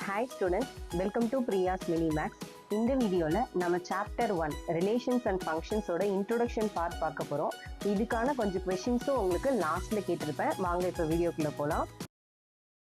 Hi students, welcome to Priya's Mini Max. இந்த வீடியோல நம்ம சாப்டர் 1 ரிலேஷன்ஸ் அண்ட் ஃபங்க்ஷன்ஸோட இன்ட்ரோடக்ஷன் பார்ட் பார்க்க போறோம். இதுக்கான கொஞ்சம் क्वेश्चंஸும் உங்களுக்கு லாஸ்ட்ல கேட்டிருப்பேன். வாங்க இப்போ வீடியோக்குள்ள போலாம்.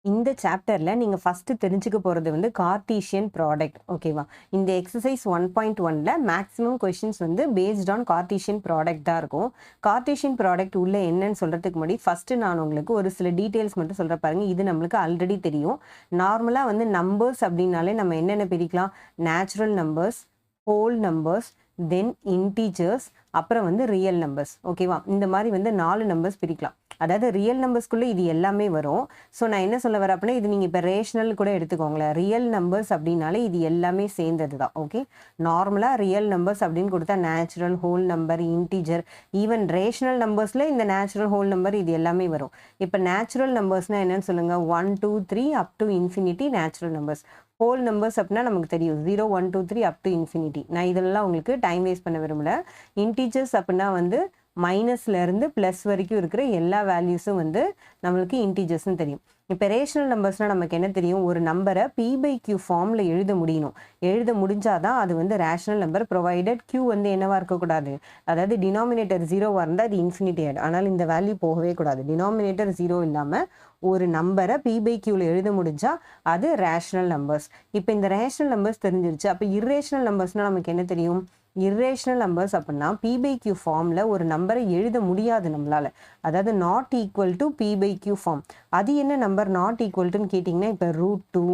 இந்த சாப்டர்ல நீங்க ஃபர்ஸ்ட் தெரிஞ்சுக்க போறது வந்து கார்ட்டீசியன் ப்ராடக்ட். ஓகேவா? இந்த எக்ஸசைஸ் 1.1ல மேக்ஸிமம் क्वेश्चंस வந்து பேஸ்ட் ஆன் கார்ட்டீசியன் ப்ராடக்ட் தான் இருக்கும். கார்ட்டீசியன் ப்ராடக்ட் உள்ள என்னன்னு சொல்றதுக்கு முன்னாடி ஃபர்ஸ்ட் நான் உங்களுக்கு ஒரு சில டீடைல்ஸ் மட்டும் சொல்ற பாருங்க. இது நம்மளுக்கு ஆல்ரெடி தெரியும். நார்மலா வந்து நம்பர்ஸ் அப்படினாலே நம்ம என்னென்ன பிரிக்கலாம்? நேச்சுரல் நம்பர்ஸ், ஹோல் நம்பர்ஸ், தென் இன்டீஜர்ஸ், அப்புறம் வந்து ரியல் நம்பர்ஸ். ஓகேவா? இந்த மாதிரி வந்து 4 நம்பர்ஸ் பிரிக்கலாம். அதாவது ரியல் நம்பர்ஸ்குள்ளே இது எல்லாமே வரும். ஸோ நான் என்ன சொல்ல வரேன் அப்படின்னா, இது நீங்கள் இப்போ ரேஷனல் கூட எடுத்துக்கோங்களேன். ரியல் நம்பர்ஸ் அப்படின்னாலே இது எல்லாமே சேர்ந்தது தான். ஓகே, நார்மலாக ரியல் நம்பர்ஸ் அப்படின்னு கொடுத்தா natural, whole number, integer, even rational நம்பர்ஸில் இந்த நேச்சுரல், ஹோல் நம்பர் இது எல்லாமே வரும். இப்போ நேச்சுரல் நம்பர்ஸ்னால் என்னன்னு சொல்லுங்கள்? 1 2 3 up to infinity natural numbers. Whole numbers அப்படின்னா நமக்கு தெரியும் 0 1 2 3 அப் டு இன்ஃபினிட்டி. நான் இதெல்லாம் உங்களுக்கு டைம் வேஸ்ட் பண்ண விரும்பல. இன்டீஜர்ஸ் அப்படின்னா வந்து மைனஸ்லேருந்து ப்ளஸ் வரைக்கும் இருக்கிற எல்லா வேல்யூஸும் வந்து நம்மளுக்கு இன்டீஜர்ஸ்னு தெரியும். இப்போ ரேஷனல் நம்பர்ஸ்னால் நமக்கு என்ன தெரியும்? ஒரு நம்பரை P/Q ஃபார்மில் எழுத முடியணும். எழுத முடிஞ்சாதான் அது வந்து ரேஷனல் நம்பர், ப்ரொவைடட் Q வந்து என்னவாக இருக்கக்கூடாது, அதாவது டினாமினேட்டர் 0வாக இருந்தால் அது இன்ஃபினிட்டி ஆகிடும். ஆனால் இந்த வேல்யூ போகவே கூடாது. டினாமினேட்டர் 0 இல்லாமல் ஒரு நம்பரை P/Qவில் எழுத முடிஞ்சால் அது ரேஷனல் நம்பர்ஸ். இப்போ இந்த ரேஷனல் நம்பர்ஸ் தெரிஞ்சிருச்சு. அப்போ இர்ரேஷனல் நம்பர்ஸ்னால் நமக்கு என்ன தெரியும்? இர்ரேஷனல் நம்பர்ஸ் அப்படின்னா P/Q ஃபார்மில் ஒரு நம்பரை எழுத முடியாது நம்மளால். அதாவது not equal to P/Q form. அது என்ன நம்பர் நாட் ஈக்குவல் டுன்னு கேட்டிங்கன்னா, இப்போ √2,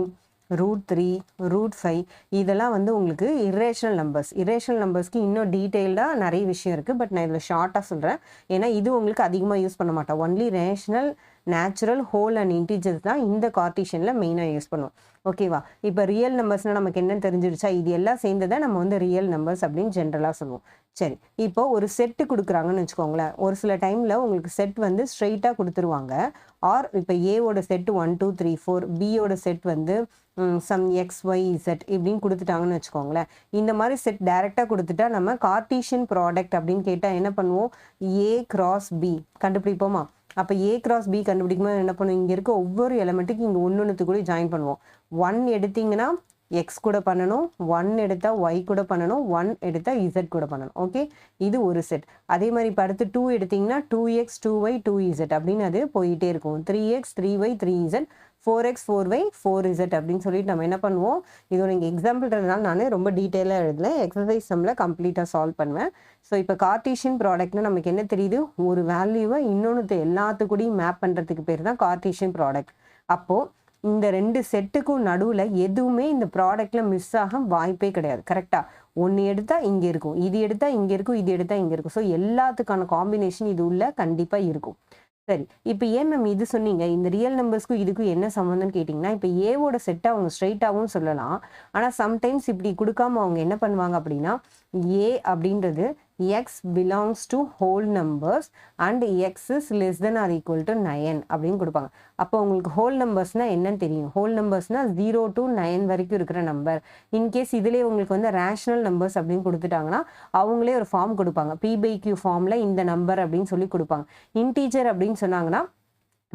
√3, √5 இதெல்லாம் வந்து உங்களுக்கு இர்ரேஷனல் நம்பர்ஸ். இர்ரேஷனல் நம்பர்ஸ்க்கு இன்னும் டீட்டெயில்டாக நிறைய விஷயம் இருக்குது. பட் நான் இதில் ஷார்ட்டாக சொல்கிறேன். ஏன்னா இது உங்களுக்கு அதிகமாக யூஸ் பண்ண மாட்டோம். Only rational, natural, whole and integers தான் இந்த கார்ட்டீசியனில் மெயினாக யூஸ் பண்ணுவோம். ஓகேவா? இப்போ ரியல் நம்பர்ஸ்னால் நமக்கு என்ன தெரிஞ்சிருச்சா? இது எல்லாம் சேர்ந்ததை நம்ம வந்து ரியல் நம்பர்ஸ் அப்படின்னு ஜென்ரலாக சொல்லுவோம். சரி, இப்போ ஒரு செட்டு கொடுக்குறாங்கன்னு வச்சுக்கோங்களேன். ஒரு சில டைமில் உங்களுக்கு செட் வந்து ஸ்ட்ரெயிட்டாக கொடுத்துருவாங்க. ஆர் இப்போ ஏவோட செட்டு 1 2 3 4, பியோட செட் வந்து சம் XYZ இப்படின்னு கொடுத்துட்டாங்கன்னு வச்சுக்கோங்களேன். இந்த மாதிரி செட் டைரெக்டாக கொடுத்துட்டா நம்ம கார்ட்டீசியன் ப்ராடக்ட் அப்படின்னு கேட்டால் என்ன பண்ணுவோம்? A cross B கண்டுபிடிப்போமா? அப்போ A cross B கண்டுபிடிக்கும்போது என்ன பண்ணுவோம்? இங்கே இருக்க ஒவ்வொரு எலமெண்ட்டுக்கு இங்கே ஒன்று கூட ஜாயின் பண்ணுவோம். 1 எடுத்திங்கன்னா X கூட பண்ணணும், 1 எடுத்தால் Y கூட பண்ணணும், 1 எடுத்தால் Z கூட பண்ணணும். ஓகே, இது ஒரு செட். அதே மாதிரி இப்போ அடுத்து 2 எடுத்திங்கன்னா 2X 2Y 2Z அப்படின்னு அது போயிட்டே இருக்கும். 3X 3Y 3Z, 4X 4Y 4Z அப்படின்னு சொல்லிட்டு நம்ம என்ன பண்ணுவோம்? இதோட இங்கே எக்ஸாம்பிள்ன்றதுனால நான் ரொம்ப டீட்டெயிலாக எழுதலை. எக்ஸசைஸ் சம்மில் கம்ப்ளீட்டாக சால்வ் பண்ணுவேன். ஸோ இப்போ கார்ட்டீசியன் ப்ராடக்ட்னா நமக்கு என்ன தெரியுது? ஒரு வேல்யூவை இன்னொன்று எல்லாத்துக்கூடையும் மேப் பண்ணுறதுக்கு பேர் தான் கார்ட்டீசியன் ப்ராடக்ட். அப்போது இந்த 2 செட்டுக்கும் நடுவில் எதுவுமே இந்த ப்ராடக்டில் மிஸ் ஆக வாய்ப்பே கிடையாது. கரெக்டாக ஒன்று எடுத்தால் இங்கே இருக்கும், இது எடுத்தால் இங்கே இருக்கும், இது எடுத்தால் இங்கே இருக்கும். ஸோ எல்லாத்துக்கான காம்பினேஷன் இது உள்ள கண்டிப்பாக இருக்கும். சரி, இப்போ ஏன் மேம் இது சொன்னீங்க? இந்த ரியல் நம்பர்ஸ்க்கும் இதுக்கும் என்ன சம்மந்தம்னு கேட்டிங்கன்னா, இப்போ ஏவோட செட்டை அவங்க ஸ்ட்ரைட்டாகவும் சொல்லலாம். ஆனால் சம்டைம்ஸ் இப்படி கொடுக்காம அவங்க என்ன பண்ணுவாங்க அப்படின்னா, ஏ அப்படின்றது x belongs to whole numbers and x is less than or equal to 9 அப்படின்னு கொடுப்பாங்க. அப்போ உங்களுக்கு ஹோல் நம்பர்ஸ்னால் என்னன்னு தெரியும்? ஹோல் நம்பர்ஸ்னால் 0 to 9 வரைக்கும் இருக்கிற நம்பர். இன்கேஸ் இதிலே உங்களுக்கு வந்து ரேஷனல் நம்பர்ஸ் அப்படின்னு கொடுத்துட்டாங்கன்னா அவங்களே ஒரு ஃபார்ம் கொடுப்பாங்க. P/Q ஃபார்மில் இந்த நம்பர் அப்படின்னு சொல்லி கொடுப்பாங்க. இன்டீஜர் அப்படின்னு சொன்னாங்கன்னா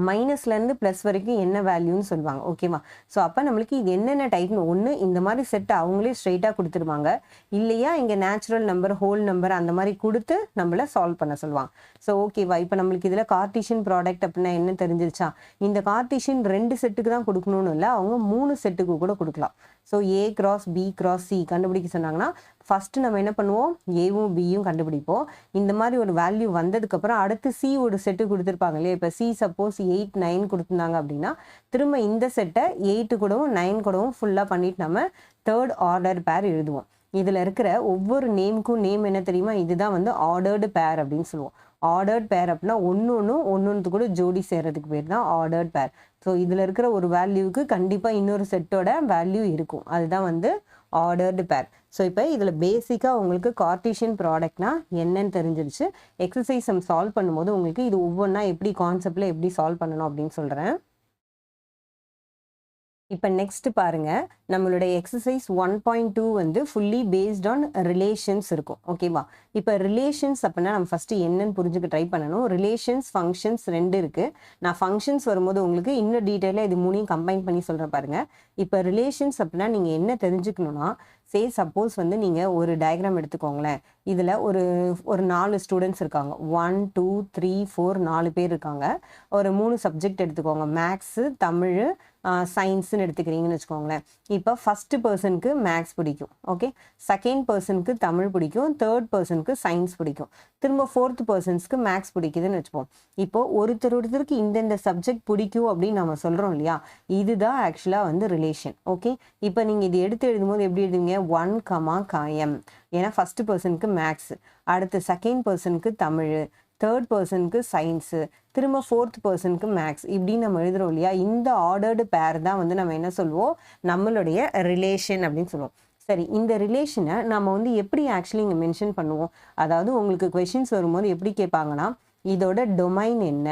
மைனஸ்லேருந்து ப்ளஸ் வரைக்கும் என்ன வேல்யூன்னு சொல்லுவாங்க. ஓகேவா? ஸோ அப்போ நம்மளுக்கு இது என்னென்ன டைப்னு ஒன்று இந்த மாதிரி செட்டை அவங்களே ஸ்ட்ரைட்டாக கொடுத்துருவாங்க. இல்லையா இங்கே நேச்சுரல் நம்பர், ஹோல் நம்பர் அந்த மாதிரி கொடுத்து நம்மளை சால்வ் பண்ண சொல்லுவாங்க. ஸோ ஓகேவா? இப்போ நம்மளுக்கு இதில் கார்ட்டீசியன் ப்ராடக்ட் அப்படின்னா என்ன தெரிஞ்சிருச்சா? இந்த கார்ட்டீசியன் 2 செட்டுக்கு தான் கொடுக்கணும்னு இல்லை, அவங்க 3 செட்டுக்கு கூட கொடுக்கலாம். So A cross B cross C கண்டுபிடிக்க சொன்னாங்கன்னா ஃபஸ்ட்டு நம்ம என்ன பண்ணுவோம்? ஏவும் பியும் கண்டுபிடிப்போம். இந்த மாதிரி ஒரு வேல்யூ வந்ததுக்கப்புறம் அடுத்து C ஒரு செட்டு கொடுத்துருப்பாங்க இல்லையா? இப்போ C சப்போஸ் 8 9 கொடுத்துருந்தாங்க அப்படின்னா திரும்ப இந்த செட்டை 8 கூடவும் 9 கூடவும் ஃபுல்லாக பண்ணிட்டு நம்ம தேர்ட் ஆர்டர் பேர் எழுதுவோம். இதில் இருக்கிற ஒவ்வொரு நேமுக்கும் நேம் என்ன தெரியுமா? இதுதான் வந்து ஆர்டர்டு பேர் அப்படின்னு சொல்லுவோம். ஆர்டர்ட் பேர் அப்படின்னா ஒன்று கூட ஜோடி சேர்றதுக்கு பேர் தான் ஆர்டர்ட் பேர். ஸோ இதில் இருக்கிற ஒரு வேல்யூவுக்கு கண்டிப்பாக இன்னொரு செட்டோட வேல்யூ இருக்கும். அதுதான் வந்து ஆர்டர்டு பேர். ஸோ இப்போ இதில் பேசிக்காக உங்களுக்கு கார்ட்டீசியன் ப்ராடக்ட்னா என்னன்னு தெரிஞ்சிருச்சு. எக்ஸசைஸ் சம் சால்வ் பண்ணும்போது உங்களுக்கு இது ஒவ்வொன்றா எப்படி கான்செப்டில் எப்படி சால்வ் பண்ணணும் அப்படின்னு சொல்கிறேன். இப்போ நெக்ஸ்ட் பாருங்க, நம்மளுடைய எக்ஸசைஸ் 1.2 வந்து ஃபுல்லி பேஸ்ட் ஆன் ரிலேஷன்ஸ் இருக்கும். ஓகேவா? இப்போ ரிலேஷன்ஸ் அப்படின்னா நம்ம ஃபஸ்ட்டு என்னன்னு புரிஞ்சுக்க ட்ரை பண்ணணும். ரிலேஷன்ஸ் ஃபங்க்ஷன்ஸ் 2 இருக்குது. நான் ஃபங்க்ஷன்ஸ் வரும்போது உங்களுக்கு இன்னும் டீட்டெயிலாக இது 3யும் கம்பைன் பண்ணி சொல்கிறேன் பாருங்கள். இப்போ ரிலேஷன்ஸ் அப்படின்னா நீங்கள் என்ன தெரிஞ்சுக்கணுன்னா, சப்போஸ் வந்து நீங்கள் ஒரு டயக்ராம் எடுத்துக்கோங்களேன். இதில் ஒரு 4 ஸ்டூடெண்ட்ஸ் இருக்காங்க. 1 2 3 4 4 பேர் இருக்காங்க. ஒரு 3 சப்ஜெக்ட் எடுத்துக்கோங்க. மேக்ஸு, தமிழ், சயின்ஸ்ன்னு எடுத்துக்கிறீங்கன்னு வச்சுக்கோங்களேன். இப்போ ஃபஸ்ட்டு பர்சனுக்கு மேக்ஸ் பிடிக்கும். ஓகே, செகண்ட் பர்சனுக்கு தமிழ் பிடிக்கும், தேர்ட் பர்சனுக்கு சயின்ஸ் பிடிக்கும், திரும்ப ஃபோர்த் பர்சன்ஸ்க்கு மேக்ஸ் பிடிக்குதுன்னு வச்சுப்போம். இப்போ ஒருத்தருக்கு இந்தந்த சப்ஜெக்ட் பிடிக்கும் அப்படின்னு நம்ம சொல்கிறோம் இல்லையா, இதுதான் ஆக்சுவலாக வந்து ரிலேஷன். ஓகே, இப்போ நீங்கள் இது எடுத்து எழுதும்போது எப்படி எழுதுவீங்க? 1, m. ஏன்னா ஃபஸ்ட்டு பர்சனுக்கு மேக்ஸ், அடுத்து செகண்ட் பர்சனுக்கு தமிழ், தேர்ட் பர்சனுக்கு சயின்ஸு, திரும்ப ஃபோர்த் பர்சனுக்கு மேக்ஸ், இப்படின்னு நம்ம எழுதுறோம் இல்லையா. இந்த ஆர்டர்டு பேர் தான் வந்து நம்ம என்ன சொல்லுவோம்? நம்மளுடைய ரிலேஷன் அப்படின்னு சொல்லுவோம். சரி, இந்த ரிலேஷனை நம்ம வந்து எப்படி ஆக்சுவலி இங்கே மென்ஷன் பண்ணுவோம்? அதாவது உங்களுக்கு கொஷின்ஸ் வரும்போது எப்படி கேட்பாங்கன்னா, இதோட டொமைன் என்ன,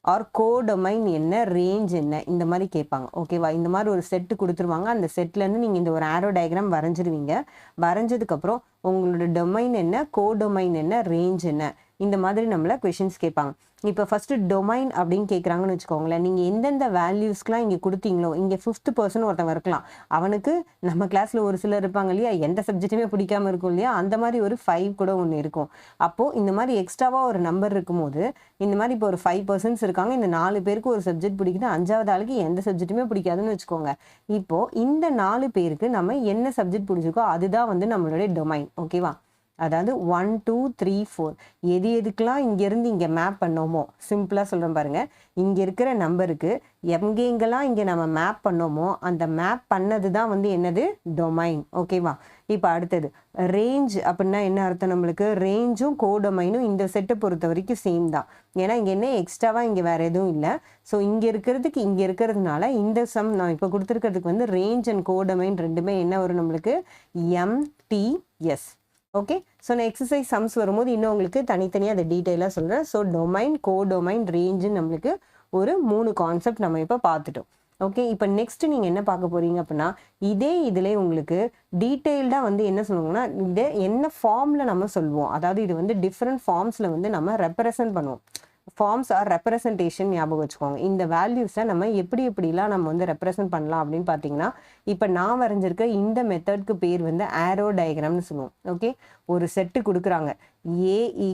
ஆர் கோடொமைன் என்ன, ரேஞ்ச் என்ன, இந்த மாதிரி கேட்பாங்க. ஓகேவா? இந்த மாதிரி ஒரு செட்டு கொடுத்துருவாங்க. அந்த செட்லேருந்து நீங்கள் இந்த ஒரு ஆரோ டயக்ராம் வரைஞ்சிருவீங்க. வரைஞ்சதுக்கப்புறம் உங்களோட டொமைன் என்ன, கோடொமைன் என்ன, ரேஞ்ச் என்ன, இந்த மாதிரி நம்மள கொஷின்ஸ் கேட்பாங்க. இப்போ ஃபஸ்ட்டு டொமைன் அப்படின்னு கேட்குறாங்கன்னு வச்சுக்கோங்களேன். நீங்கள் எந்தெந்த வேல்யூஸ்க்கெலாம் இங்கே கொடுத்தீங்களோ, இங்கே 5th பர்சன் ஒருத்தவங்க இருக்கலாம். அவனுக்கு நம்ம கிளாஸில் ஒரு சிலர் இருப்பாங்க இல்லையா, எந்த சப்ஜெக்ட்டுமே பிடிக்காமல் இருக்கும் இல்லையா, அந்த மாதிரி ஒரு 5 கூட ஒன்று இருக்கும். அப்போது இந்த மாதிரி எக்ஸ்ட்ராவாக ஒரு நம்பர் இருக்கும்போது, இந்த மாதிரி இப்போ ஒரு 5 பர்சன்ஸ் இருக்காங்க. இந்த 4 பேருக்கு ஒரு சப்ஜெக்ட் பிடிக்குது, 5வது ஆளுக்கு எந்த சப்ஜெக்ட்டுமே பிடிக்காதுன்னு வச்சுக்கோங்க. இப்போது இந்த 4 பேருக்கு நம்ம என்ன சப்ஜெக்ட் பிடிச்சிருக்கோ அதுதான் வந்து நம்மளுடைய டொமைன். ஓகேவா? அதாவது 1 2 3 4 எதுக்கெல்லாம் இங்கேருந்து இங்கே மேப் பண்ணோமோ, சிம்பிளாக சொல்கிறேன் பாருங்கள். இங்கே இருக்கிற நம்பருக்கு எங்கெங்கெல்லாம் இங்கே நம்ம மேப் பண்ணோமோ அந்த மேப் பண்ணது தான் வந்து என்னது? டொமைன். ஓகேவா? இப்போ அடுத்தது ரேஞ்ச் அப்படின்னா என்ன அர்த்தம்? நம்மளுக்கு ரேஞ்சும் கோடொமைனும் இந்த செட்டை பொறுத்த வரைக்கும் சேம் தான். ஏன்னா இங்கே என்ன எக்ஸ்ட்ராவாக இங்கே வேறு எதுவும் இல்லை. ஸோ இங்கே இருக்கிறதுக்கு இங்கே இருக்கிறதுனால இந்த சம் நான் இப்போ கொடுத்துருக்கிறதுக்கு வந்து ரேஞ்ச் அண்ட் கோடொமைன் ரெண்டுமே என்ன வரும் நம்மளுக்கு? MTS. ஓகே, ஸோ நான் எக்ஸசைஸ் சம்ஸ் வரும்போது இன்னும் உங்களுக்கு தனித்தனியாக அதை டீட்டெயிலாக சொல்கிறேன். ஸோ டொமைன், கோடொமைன், ரேஞ்சுன்னு நம்மளுக்கு ஒரு 3 கான்செப்ட் நம்ம இப்போ பார்த்துட்டோம். ஓகே, இப்போ நெக்ஸ்ட் நீங்கள் என்ன பார்க்க போகிறீங்க அப்படின்னா, இதே இதிலே உங்களுக்கு டீட்டெயில்டாக வந்து என்ன சொல்லுவாங்கன்னா, இதை என்ன ஃபார்மில் நம்ம சொல்லுவோம், அதாவது இது வந்து டிஃப்ரெண்ட் ஃபார்ம்ஸில் வந்து நம்ம ரெப்ரசன்ட் பண்ணுவோம். ஃபார்ம்ஸ் ஆர் ரெப்ரசன்டேஷன் ஞாபகம் வச்சுக்கோங்க. இந்த வேல்யூஸை நம்ம எப்படிலாம் நம்ம வந்து ரெப்ரசன்ட் பண்ணலாம் அப்படின்னு பார்த்தீங்கன்னா, இப்போ நான் வரைஞ்சிருக்க இந்த மெத்தட்க்கு பேர் வந்து ஆரோ டயக்ராம்னு சொல்லுவோம். ஓகே, ஒரு செட்டு கொடுக்குறாங்க. A =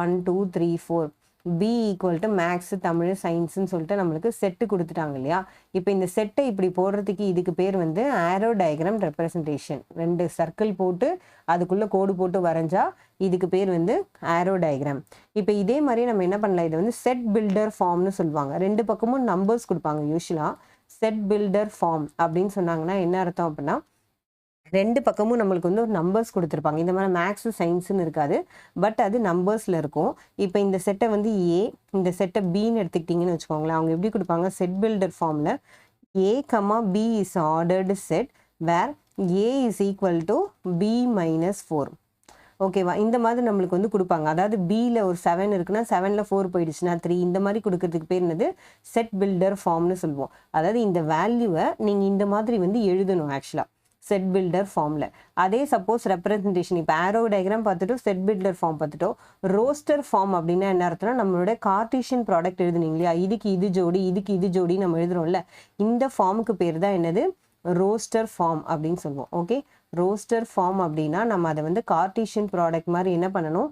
1 2 3 4, B = மேக்ஸு, தமிழ், சயின்ஸுன்னு சொல்லிட்டு நம்மளுக்கு செட்டு கொடுத்துட்டாங்க இல்லையா. இப்போ இந்த செட்டை இப்படி போடுறதுக்கு இதுக்கு பேர் வந்து ஆரோ டயக்ராம் ரெப்ரசன்டேஷன். 2 சர்க்கிள் போட்டு அதுக்குள்ளே கோடு போட்டு வரைஞ்சா இதுக்கு பேர் வந்து ஆரோ டயக்ராம். இப்போ இதே மாதிரி நம்ம என்ன பண்ணலாம், இதை வந்து செட் பில்டர் ஃபார்ம்னு சொல்லுவாங்க. 2 பக்கமும் நம்பர்ஸ் கொடுப்பாங்க. யூஸ்வலாக செட் பில்டர் ஃபார்ம் அப்படின்னு சொன்னாங்கன்னா என்ன அர்த்தம் அப்படின்னா, 2 பக்கமும் நம்மளுக்கு வந்து ஒரு நம்பர்ஸ் கொடுத்துருப்பாங்க. இந்த மாதிரி மேக்ஸு, சயின்ஸுன்னு இருக்காது, பட் அது நம்பர்ஸில் இருக்கும். இப்போ இந்த செட்டை வந்து A, இந்த செட்டை Bன்னு எடுத்துக்கிட்டிங்கன்னு வச்சுக்கோங்களேன். அவங்க எப்படி கொடுப்பாங்க? செட் பில்டர் ஃபார்மில் A, B is ordered set where A is equal to B minus 4. ஓகேவா? இந்த மாதிரி நம்மளுக்கு வந்து கொடுப்பாங்க. அதாவது பியில் ஒரு 7 இருக்குன்னா 7ல் 4 போயிடுச்சுன்னா 3, இந்த மாதிரி கொடுக்கறதுக்கு பேர் என்னது? செட் பில்டர் ஃபார்ம்னு சொல்லுவோம். அதாவது இந்த வேல்யூவை நீங்கள் இந்த மாதிரி வந்து எழுதணும் ஆக்சுவலாக செட் பில்டர் ஃபார்மில். அதே சப்போஸ் ரெப்ரசன்டேஷன், இப்போ ஆரோ டயக்ராம் பார்த்துட்டோம், செட் பில்டர் ஃபார்ம் பார்த்துட்டோம். ரோஸ்டர் ஃபார்ம் அப்படின்னா என்ன அர்த்தம்னா, நம்மளோட கார்ட்டீசியன் ப்ராடக்ட் எழுதுனீங்க இல்லையா, இதுக்கு இது ஜோடி, இதுக்கு இது ஜோடி நம்ம எழுதுறோம்ல, இந்த ஃபார்முக்கு பேர் தான் என்னது? ரோஸ்டர் ஃபார்ம் அப்படின்னு சொல்லுவோம். ஓகே, ரோஸ்டர் ஃபார்ம் அப்படின்னா நம்ம அதை வந்து கார்ட்டீசியன் ப்ராடக்ட் மாதிரி என்ன பண்ணணும்?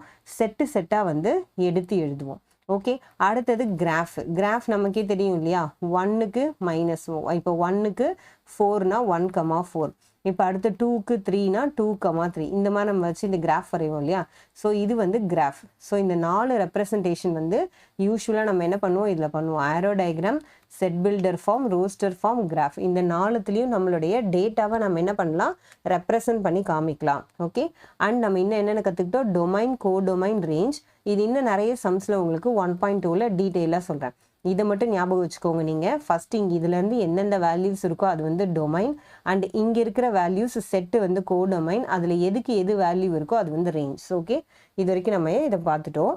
செட்டாக வந்து எடுத்து எழுதுவோம். ஓகே, அடுத்தது கிராஃப் நமக்கே தெரியும் இல்லையா. 1க்கு -, இப்போ 1க்கு 4னா 1,4, இப்போ அடுத்து 2க்கு 3னா 2,3, இந்த மாதிரி நம்ம வச்சு இந்த கிராஃப் வரைவோம் இல்லையா. ஸோ இது வந்து கிராஃப். ஸோ இந்த 4 ரெப்ரசன்டேஷன் வந்து யூஸ்வலாக நம்ம என்ன பண்ணுவோம், இதில் பண்ணுவோம். Arrow diagram, set builder form, roster form, graph, இந்த 4த்துலேயும் நம்மளுடைய டேட்டாவை நம்ம என்ன பண்ணலாம்? ரெப்ரசன்ட் பண்ணி காமிக்கலாம். ஓகே, அண்ட் நம்ம இன்னும் என்னென்ன கற்றுக்கிட்டோம்? Domain, codomain, range. இது இன்னும் நிறைய சம்ஸில் உங்களுக்கு 1.2ல் டீட்டெயிலாக சொல்கிறேன். இதை மட்டும் ஞாபகம் வச்சுக்கோங்க. நீங்கள் ஃபஸ்ட்டு இங்கே இதுலேருந்து எந்தெந்த வேல்யூஸ் இருக்கோ அது வந்து டொமைன், அண்ட் இங்கே இருக்கிற வேல்யூஸ் செட்டு வந்து கோடொமைன், அதில் எதுக்கு எது வேல்யூ இருக்கோ அது வந்து ரேஞ்ச். ஓகே, இது வரைக்கும் நம்ம இதை பார்த்துட்டோம்.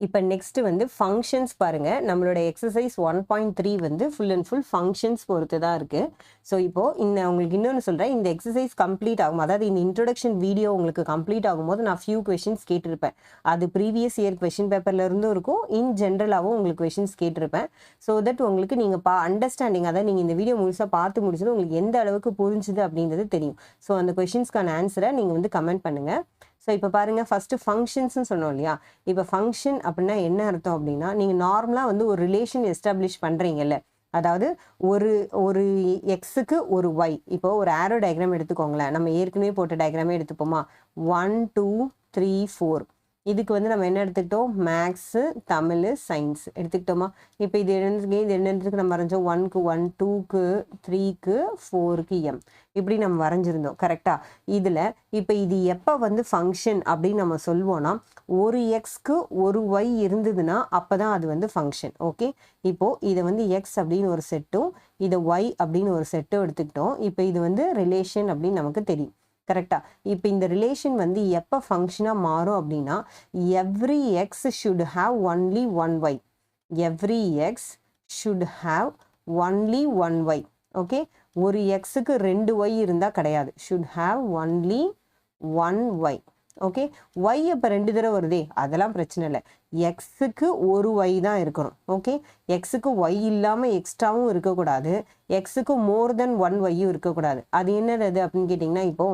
இப்போ நெக்ஸ்ட் வந்து ஃபங்க்ஷன்ஸ் பாருங்க. நம்மளோட எக்ஸசைஸ் 1.3 வந்து ஃபுல் அண்ட் ஃபுல் ஃபங்க்ஷன்ஸ் பொறுத்து தான் இருக்கு. ஸோ இப்போ உங்களுக்கு இன்னொன்று சொல்கிறேன். இந்த எக்ஸசைஸ் கம்ப்ளீட் ஆகும், அதாவது இந்த இன்ட்ரோடக்ஷன் வீடியோ உங்களுக்கு கம்ப்ளீட் ஆகும்போது நான் ஃபியூ கொஷின்ஸ் கேட்டிருப்பேன். அது ப்ரீவியஸ் இயர் கொஷின் பேப்பர்ல இருந்தும் இருக்கும், இன் ஜென்ரலாகவும் உங்களுக்கு கொஷின்ஸ் கேட்டிருப்பேன். ஸோ தட் உங்களுக்கு நீங்கள் அண்டர்ஸ்டாண்டிங், அதாவது நீங்கள் இந்த வீடியோ முழுசாக பார்த்து முடிச்சது உங்களுக்கு எந்த அளவுக்கு புரிஞ்சுது அப்படின்றது தெரியும். ஸோ அந்த கொஷின்ஸ்க்கான ஆன்சரை நீங்கள் வந்து கமெண்ட் பண்ணுங்கள். ஸோ இப்போ பாருங்கள், ஃபஸ்ட்டு ஃபங்க்ஷன்ஸ்னு சொன்னோம் இல்லையா? இப்போ ஃபங்க்ஷன் அப்படின்னா என்ன அர்த்தம் அப்படின்னா, நீங்கள் நார்மலாக வந்து ஒரு ரிலேஷன் எஸ்டாப்ளிஷ் பண்ணுறீங்கல்ல, அதாவது ஒரு எக்ஸுக்கு ஒரு ஒய். இப்போ ஒரு ஆரோ டயக்ராம் எடுத்துக்கோங்களேன். நம்ம ஏற்கனவே போட்ட டயக்ராமே எடுத்துப்போமா? 1 2 3 4. இதுக்கு வந்து நம்ம என்ன எடுத்துக்கிட்டோம்? மேக்ஸு, தமிழ், சயின்ஸ் எடுத்துக்கிட்டோமா? இப்போ இது என்னதுக்கு நம்ம வரைஞ்சோம்? 1க்கு 1, 2க்கு 3க்கு 4க்கு எம், இப்படி நம்ம வரைஞ்சிருந்தோம். கரெக்டாக? இதில் இப்போ இது எப்போ வந்து ஃபங்க்ஷன் அப்படின்னு நம்ம சொல்வோம்னா, ஒரு எக்ஸ்க்கு ஒரு ஒய் இருந்ததுன்னா அப்போ தான் அது வந்து ஃபங்க்ஷன். ஓகே, இப்போது இதை வந்து எக்ஸ் அப்படின்னு ஒரு செட்டும் இதை ஒய் அப்படின்னு ஒரு செட்டும் எடுத்துக்கிட்டோம். இப்போ இது வந்து ரிலேஷன் அப்படின்னு நமக்கு தெரியும். கரெக்டாக? இப்போ இந்த ரிலேஷன் வந்து எப்போ ஃபங்க்ஷனாக மாறும் அப்படின்னா, every X should have only one Y. Every X should have only one Y. Okay, ஒரு எக்ஸுக்கு 2 ஒய் இருந்தால் கிடையாது. Should have only one Y. Okay, Y அப்போ 2 தடவை வருதே, அதெல்லாம் பிரச்சனை இல்லை. எக்ஸுக்கு ஒரு ஒய் தான் இருக்கணும். ஓகே, எக்ஸுக்கு ஒய் இல்லாமல் எக்ஸ்ட்ராவும் இருக்கக்கூடாது, எக்ஸுக்கு மோர் தென் 1 ஒய்யும் இருக்கக்கூடாது. அது என்னது அப்படின்னு கேட்டிங்கன்னா, இப்போ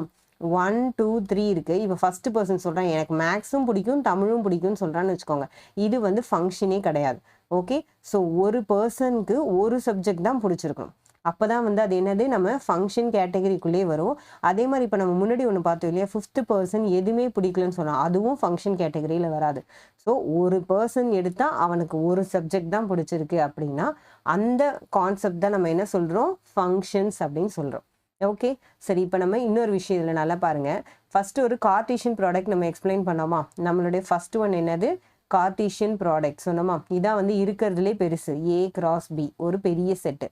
1 2 3 இருக்குது. இப்போ ஃபஸ்ட்டு பர்சன் சொல்கிறேன், எனக்கு மேக்ஸும் பிடிக்கும் தமிழும் பிடிக்கும்னு சொல்கிறான்னு வச்சுக்கோங்க. இது வந்து ஃபங்க்ஷனே கிடையாது. ஓகே, ஸோ ஒரு பர்சனுக்கு ஒரு சப்ஜெக்ட் தான் பிடிச்சிருக்கணும். அப்போ தான் வந்து அது என்னது, நம்ம ஃபங்க்ஷன் கேட்டகரிக்குள்ளே வரும். அதே மாதிரி இப்போ நம்ம முன்னாடி ஒன்று பார்த்தோம் இல்லையா, 5th பர்சன் எதுவுமே பிடிக்கலன்னு சொன்னோம், அதுவும் ஃபங்க்ஷன் கேட்டகரியில் வராது. ஸோ ஒரு பர்சன் எடுத்தால் அவனுக்கு ஒரு சப்ஜெக்ட் தான் பிடிச்சிருக்கு அப்படின்னா அந்த கான்செப்ட் தான் நம்ம என்ன சொல்கிறோம்? ஃபங்க்ஷன்ஸ் அப்படின்னு சொல்கிறோம். ஓகே, சரி. இப்போ நம்ம இன்னொரு விஷயம் இதில் நல்லா பாருங்கள். ஃபஸ்ட்டு ஒரு கார்ட்டீசியன் ப்ராடக்ட் நம்ம எக்ஸ்பிளைன் பண்ணோமா? நம்மளுடைய ஃபஸ்ட்டு ஒன் என்னது? கார்ட்டீசியன் ப்ராடக்ட் சொன்னோமா? இதான் வந்து இருக்கிறதுலே பெருசு, A cross B, ஒரு பெரிய செட்டு.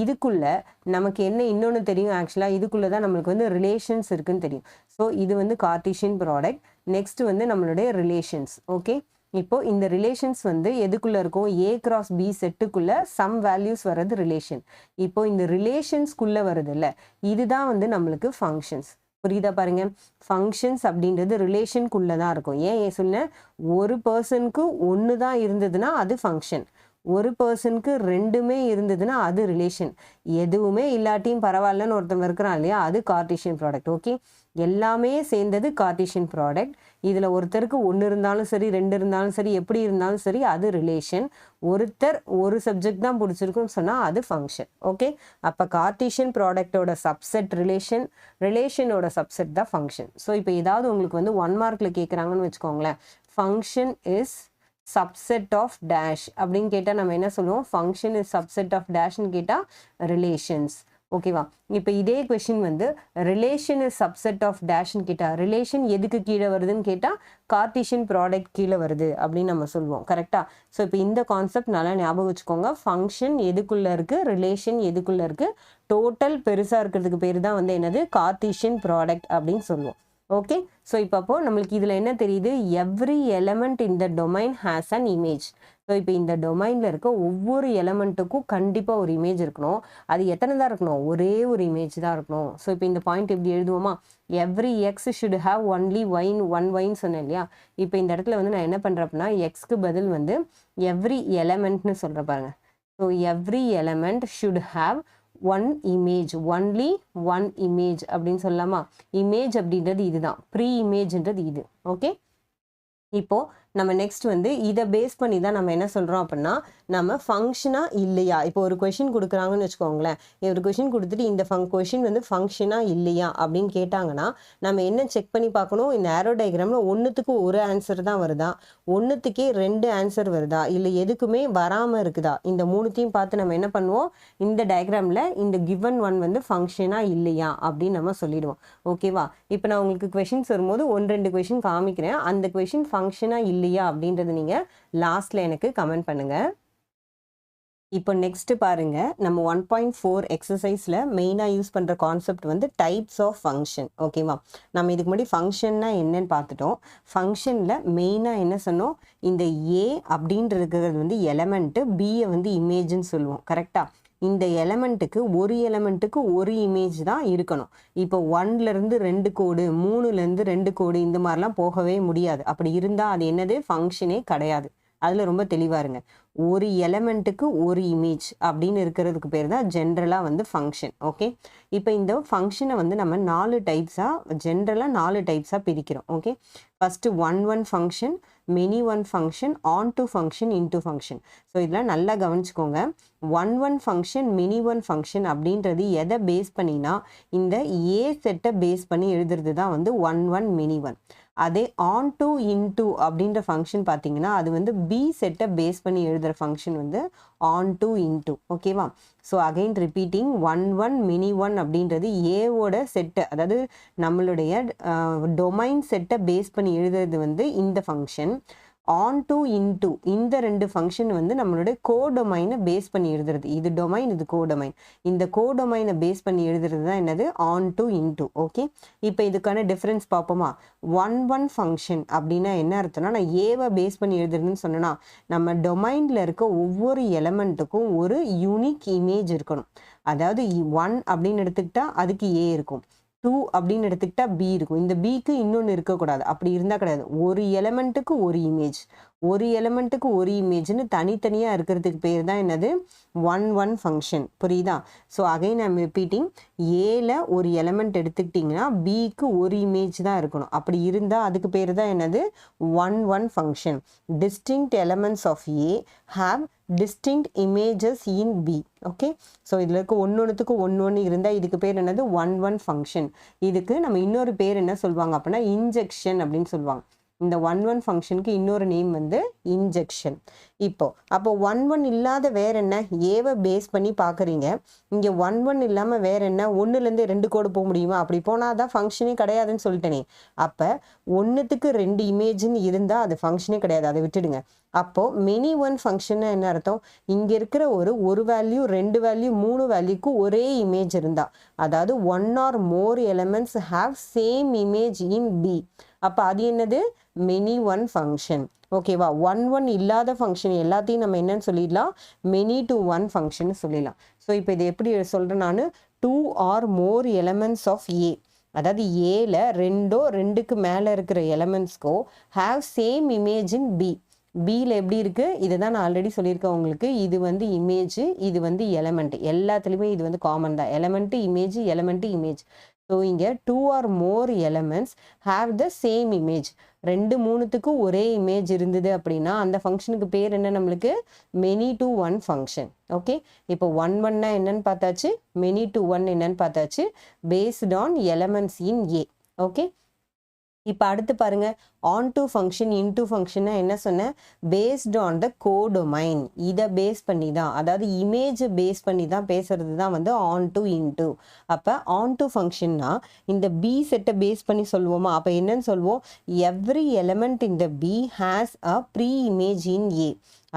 இதுக்குள்ள நமக்கு என்ன இன்னொன்று தெரியும்? ஆக்சுவலாக இதுக்குள்ளே தான் நம்மளுக்கு வந்து ரிலேஷன்ஸ் இருக்குன்னு தெரியும். ஸோ இது வந்து கார்ட்டீசியன் ப்ராடக்ட். நெக்ஸ்ட் வந்து நம்மளுடைய ரிலேஷன்ஸ். ஓகே, இப்போ இந்த ரிலேஷன்ஸ் வந்து எதுக்குள்ள இருக்கும்? A cross B செட்டுக்குள்ள சம் வேல்யூஸ் வர்றது ரிலேஷன். இப்போ இந்த ரிலேஷன்ஸ்குள்ள வருது இல்லை, இதுதான் வந்து நம்மளுக்கு ஃபங்க்ஷன்ஸ். புரியுதா பாருங்க? ஃபங்க்ஷன்ஸ் அப்படின்றது ரிலேஷனுக்குள்ள தான் இருக்கும். ஏன் சொன்னேன்? ஒரு பர்சனுக்கு ஒன்று தான் இருந்ததுன்னா அது ஃபங்க்ஷன், ஒரு பர்சனுக்கு 2மே இருந்ததுன்னா அது ரிலேஷன், எதுவுமே இல்லாட்டியும் பரவாயில்லன்னு ஒருத்தவங்க இருக்கிறான் இல்லையா, அது கார்ட்டீசியன் ப்ராடக்ட். ஓகே, எல்லாமே சேர்ந்தது கார்ட்டீசியன் ப்ராடக்ட். இதில் ஒருத்தருக்கு 1 இருந்தாலும் சரி, 2 இருந்தாலும் சரி, எப்படி இருந்தாலும் சரி, அது ரிலேஷன். ஒருத்தர் ஒரு சப்ஜெக்ட் தான் பிடிச்சிருக்குன்னு சொன்னால் அது ஃபங்க்ஷன். ஓகே, அப்போ கார்ட்டீசியன் ப்ராடக்டோட சப்செட் ரிலேஷன், ரிலேஷனோட சப்செட் தான் ஃபங்க்ஷன். ஸோ இப்போ ஏதாவது உங்களுக்கு வந்து 1 மார்க்கில் கேட்குறாங்கன்னு வச்சுக்கோங்களேன், function is subset of dash அப்படின்னு கேட்டால் நம்ம என்ன சொல்லுவோம்? ஃபங்க்ஷன் இஸ் சப்செட் ஆஃப் டேஷ்னு கேட்டால் ரிலேஷன்ஸ். ஓகேவா? இப்போ இதே கொஷின் வந்து ரிலேஷன் இஸ் சப்செட் ஆஃப் டேஷ்னு கேட்டால், ரிலேஷன் எதுக்கு கீழே வருதுன்னு கேட்டால் கார்ட்டீசியன் ப்ராடக்ட் கீழே வருது அப்படின்னு நம்ம சொல்லுவோம். கரெக்டாக? ஸோ இப்போ இந்த கான்செப்ட் நல்லா ஞாபகம் வச்சுக்கோங்க. ஃபங்க்ஷன் எதுக்குள்ளே இருக்குது, ரிலேஷன் எதுக்குள்ளே இருக்குது, டோட்டல் பெருசாக இருக்கிறதுக்கு பேர் தான் வந்து என்னது? கார்ட்டீசியன் ப்ராடக்ட் அப்படின்னு சொல்லுவோம். ஓகே, ஸோ இப்போ நம்மளுக்கு இதில் என்ன தெரியுது? எவ்ரி எலமெண்ட் இந்த domain has an image. So இப்போ இந்த டொமைனில் இருக்க ஒவ்வொரு எலமெண்ட்டுக்கும் கண்டிப்பாக ஒரு இமேஜ் இருக்கணும். அது எத்தனை தான் இருக்கணும்? ஒரே ஒரு இமேஜ் தான் இருக்கணும். ஸோ இப்போ இந்த பாயிண்ட் எப்படி எழுதுவோமா? Every X should have only one ஒய்ன்னு சொன்னேன் இல்லையா? இப்போ இந்த இடத்துல வந்து நான் என்ன பண்ணுறேன் அப்படின்னா, எக்ஸ்க்கு பதில் வந்து எவ்ரி எலமெண்ட்னு சொல்கிற பாருங்க. So every element should have one image, only one image அப்படின்னு சொல்லலாமா? இமேஜ் அப்படின்றது இதுதான், ப்ரீ இமேஜ்ன்றது இது. ஓகே, இப்போ நம்ம நெக்ஸ்ட் வந்து இதை பேஸ் பண்ணி தான் நம்ம என்ன சொல்கிறோம் அப்படின்னா, நம்ம ஃபங்க்ஷனாக இல்லையா, இப்போ ஒரு கொஷின் கொடுக்குறாங்கன்னு வச்சுக்கோங்களேன், ஒரு கொஷின் கொடுத்துட்டு இந்த கொஷின் வந்து ஃபங்க்ஷனாக இல்லையா அப்படின்னு கேட்டாங்கன்னா நம்ம என்ன செக் பண்ணி பார்க்கணும்? இந்த ஆரோ டயக்ராமில் ஒன்றுத்துக்கு ஒரு ஆன்சர் தான் வருதா, ஒன்றுத்துக்கே 2 ஆன்சர் வருதா, இல்லை எதுக்குமே வராமல் இருக்குதா, இந்த 3த்தையும் பார்த்து நம்ம என்ன பண்ணுவோம்? இந்த டயக்ராமில் இந்த கிவன் ஒன் வந்து ஃபங்க்ஷனாக இல்லையா அப்படின்னு நம்ம சொல்லிடுவோம். ஓகேவா? இப்போ நான் உங்களுக்கு கொஷின்ஸ் வரும்போது 1-2 கொஷின் காமிக்கிறேன். அந்த கொஷின் ஃபங்க்ஷனாக இல்லையா அப்படின்றது நீங்கள் லாஸ்ட்டில் எனக்கு கமெண்ட் பண்ணுங்கள். இப்போ நெக்ஸ்ட் பாருங்க, நம்ம 1.4 எக்ஸசைஸில் மெயினாக யூஸ் பண்ணுற கான்செப்ட் வந்து டைப்ஸ் ஆஃப் ஃபங்க்ஷன். ஓகேவா, நம்ம இதுக்கு முன்னாடி ஃபங்க்ஷன்னா என்னன்னு பார்த்துட்டோம். ஃபங்க்ஷனில் மெயினாக என்ன சொன்னோம், இந்த ஏ அப்படின்ட்டு இருக்கிறது வந்து எலமெண்ட்டு, பியை வந்து இமேஜ்னு சொல்லுவோம். கரெக்டாக, இந்த எலமெண்ட்டுக்கு ஒரு இமேஜ் தான் இருக்கணும். இப்போ 1லேருந்து 2 கோடு, 3லேருந்து 2 கோடு இந்த மாதிரிலாம் போகவே முடியாது. அப்படி இருந்தால் அது என்னது, ஃபங்க்ஷனே கிடையாது. அதில் ரொம்ப தெளிவாக இருங்க. ஒரு எலமெண்ட்டுக்கு ஒரு இமேஜ் அப்படின்னு இருக்கிறதுக்கு பேர் தான் ஜென்ரலாக வந்து ஃபங்க்ஷன். ஓகே, இப்போ இந்த ஃபங்க்ஷனை வந்து நம்ம 4 டைப்ஸாக ஜென்ரலாக 4 டைப்ஸாக பிரிக்கிறோம். Okay, first one function, many one function, on to function, into function. So இதெல்லாம் நல்லா கவனிச்சுக்கோங்க. One function, many one function அப்படின்றது எதை பேஸ் பண்ணினா, இந்த ஏ செட்டை பேஸ் பண்ணி எழுதுறது தான் வந்து ஒன் மெனி ஒன். அதே ஆன் டு இன்டு அப்படின்ற ஃபங்க்ஷன் பார்த்தீங்கன்னா அது வந்து பி செட்டை பேஸ் பண்ணி எழுதுகிற ஃபங்க்ஷன் வந்து ஆன் டு இன்டு. ஓகேவா, so again repeating, one many one அப்படின்றது ஏவோட செட்டை, அதாவது நம்மளுடைய டொமைன் செட்டை பேஸ் பண்ணி எழுதுறது வந்து இந்த ஃபங்க்ஷன். ஆன் டு இன்டு இந்த 2 ஃபங்க்ஷன் வந்து நம்மளுடைய கோடொமைனை பேஸ் பண்ணி எழுதுறது. இது டொமைன், இது கோடொமைன். இந்த கோடொமைனை பேஸ் பண்ணி எழுதுறது தான் என்னது, ஆன் டு இன்டு. ஓகே, இப்போ இதுக்கான டிஃப்ரென்ஸ் பார்ப்போமா. ஒன் ஃபங்க்ஷன் அப்படின்னா என்ன அர்த்தம்னா, நான் ஏவை பேஸ் பண்ணி எழுதுறதுன்னு சொன்னேன்னா, நம்ம டொமைனில் இருக்க ஒவ்வொரு எலமெண்ட்டுக்கும் ஒரு யூனிக் இமேஜ் இருக்கணும். அதாவது 1 அப்படின்னு எடுத்துக்கிட்டா அதுக்கு ஏ இருக்கும், 2 அப்படின்னு எடுத்துக்கிட்டா பி இருக்கும், இந்த பிக்கு இன்னொன்று இருக்கக்கூடாது. அப்படி இருந்தால் கிடையாது. ஒரு எலமெண்ட்டுக்கு ஒரு இமேஜ்னு தனித்தனியாக இருக்கிறதுக்கு பேர் தான் என்னது, ஒன் ஃபங்க்ஷன். புரியுதா? ஸோ அகைன் ஐம் ரிப்பீட்டிங், ஏல ஒரு எலமெண்ட் எடுத்துக்கிட்டிங்கன்னா பிக்கு ஒரு இமேஜ் தான் இருக்கணும். அப்படி இருந்தால் அதுக்கு பேர் தான் என்னது, one function. Distinct elements of A have distinct images in B. Okay, so இதில் இருக்க ஒன்றுத்துக்கு ஒன்று இருந்தால் இதுக்கு பேர் என்னது, ஒன் ஃபங்க்ஷன். இதுக்கு நம்ம இன்னொரு பேர் என்ன சொல்லுவாங்க அப்படின்னா இன்ஜெக்ஷன் அப்படின்னு சொல்லுவாங்க. இந்த ஒன் ஃபங்க்ஷனுக்கு இன்னொரு நேம் வந்து இன்ஜெக்ஷன். அப்போ ஒன் இல்லாத வேற என்ன, ஏவை பேஸ் பண்ணி பார்க்குறீங்க. இங்கே ஒன் இல்லாமல் வேற என்ன, 1லேருந்து 2 கோடு போக முடியுமா? அப்படி போனால் தான் ஃபங்க்ஷனே கிடையாதுன்னு சொல்லிட்டேனே. அப்போ 1த்துக்கு 2 இமேஜ்னு இருந்தால் அது ஃபங்க்ஷனே கிடையாது, அதை விட்டுடுங்க. அப்போது மெனி ஒன் ஃபங்க்ஷன் என்ன அர்த்தம், இங்கே இருக்கிற ஒரு வேல்யூ, 2 வேல்யூ, 3 வேல்யூக்கு ஒரே இமேஜ் இருந்தால், அதாவது 1 or more elements have same image in B. அப்போ அது என்னது, மெனி ஒன் ஃபங்க்ஷன். ஓகேவா, ஒன் இல்லாத ஃபங்க்ஷன் எல்லாத்தையும் நம்ம என்னன்னு சொல்லிடலாம், மெனி டு ஒன் ஃபங்க்ஷன் சொல்லிடலாம். ஸோ இப்போ இது எப்படி சொல்கிறேன் நான், 2 or more elements of A, அதாவது ஏல 2க்கு மேலே இருக்கிற எலமெண்ட்ஸ்க்கோ have same image in B. பியில் எப்படி இருக்குது, இதை தான் நான் ஆல்ரெடி சொல்லியிருக்கேன் உங்களுக்கு. இது வந்து இமேஜ், இது வந்து எலமெண்ட், எல்லாத்துலேயுமே இது வந்து காமன் தான். Element image. ஸோ இங்கே 2 or more elements have the same image. 2, 3த்துக்கு ஒரே இமேஜ் இருந்தது அப்படின்னா அந்த ஃபங்க்ஷனுக்கு பேர் என்ன, நம்மளுக்கு many to one function. Okay, இப்போ ஒன்னா என்னன்னு பார்த்தாச்சு, மெனி டு ஒன் என்னன்னு பார்த்தாச்சு, based on elements in A. Okay, இப்போ அடுத்து பாருங்க, on to function, into function என்ன சொன்னேன், பேஸ்ட் ஆன் த கோடொமைன். இதை பேஸ் பண்ணி தான், அதாவது இமேஜ் பேஸ் பண்ணி தான் பேசுறது தான் வந்து ஆன் டு இன்டு. அப்போ ஆன் டு ஃபங்க்ஷன்னா இந்த பி செட்டை பேஸ் பண்ணி சொல்லுவோமா, அப்போ என்னன்னு சொல்லுவோம், எவ்ரி எலமெண்ட் இந்த B has a pre image in A.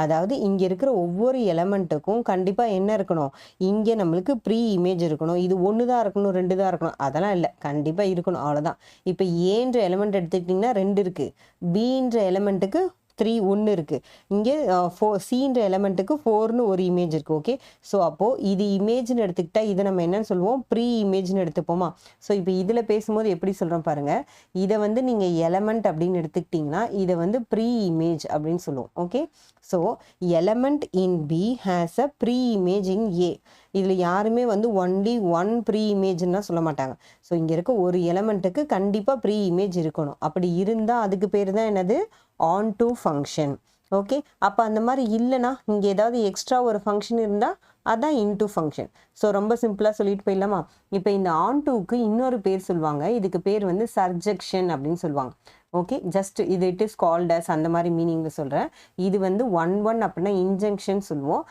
அதாவது இங்கே இருக்கிற ஒவ்வொரு எலமெண்ட்டுக்கும் கண்டிப்பாக என்ன இருக்கணும், இங்கே நம்மளுக்கு ப்ரீ இமேஜ் இருக்கணும். இது 1 தான் இருக்கணும், 2 தான் இருக்கணும், அதெல்லாம் இல்லை, கண்டிப்பாக இருக்கணும், அவ்வளோதான். இப்போ ஏன்ற எலமெண்ட் எடுத்துக்கிட்டிங்கன்னா 2 இருக்குது, பின்ற எலமெண்ட்டுக்கு 1 இருக்குது, இங்கே 4 சின்ற எலமெண்ட்டுக்கு 4ன்னு ஒரு இமேஜ் இருக்குது. ஓகே, ஸோ அப்போது இது இமேஜ்னு எடுத்துக்கிட்டா இதை நம்ம என்னன்னு சொல்லுவோம், ப்ரீ இமேஜ்னு எடுத்துப்போமா. ஸோ இப்போ இதில் பேசும்போது எப்படி சொல்கிறோம் பாருங்கள், இதை வந்து நீங்கள் எலமெண்ட் அப்படின்னு எடுத்துக்கிட்டிங்கன்னா இதை வந்து ப்ரீ இமேஜ் அப்படின்னு சொல்லுவோம். Okay, so element in B has a pre image in A. இதில் யாருமே வந்து ஒன்லி ஒன் ப்ரீ இமேஜ்னா சொல்ல மாட்டாங்க. ஸோ இங்கே இருக்க ஒரு எலமெண்ட்டுக்கு கண்டிப்பாக ப்ரீ இமேஜ் இருக்கணும். அப்படி இருந்தால் அதுக்கு பேர் தான் என்னது, ஆன் டு ஃபங்க்ஷன். ஓகே, அப்போ அந்த மாதிரி இல்லைனா இங்கே ஏதாவது எக்ஸ்ட்ரா ஒரு ஃபங்க்ஷன் இருந்தால் அதான் இன்டு ஃபங்க்ஷன். ஸோ ரொம்ப சிம்பிளாக சொல்லிட்டு போயிடலாமா. இப்போ இந்த ஆன் டூக்கு இன்னொரு பேர் சொல்லுவாங்க, இதுக்கு பேர் வந்து சர்ஜெக்ஷன் அப்படின்னு சொல்லுவாங்க. ஓகே, ஜஸ்ட் இது இட் இஸ் கால்ட் அஸ் அந்த மாதிரி மீனிங்கில் சொல்கிறேன். இது வந்து ஒன் அப்படின்னா இன்ஜெக்ஷன் சொல்லுவோம்,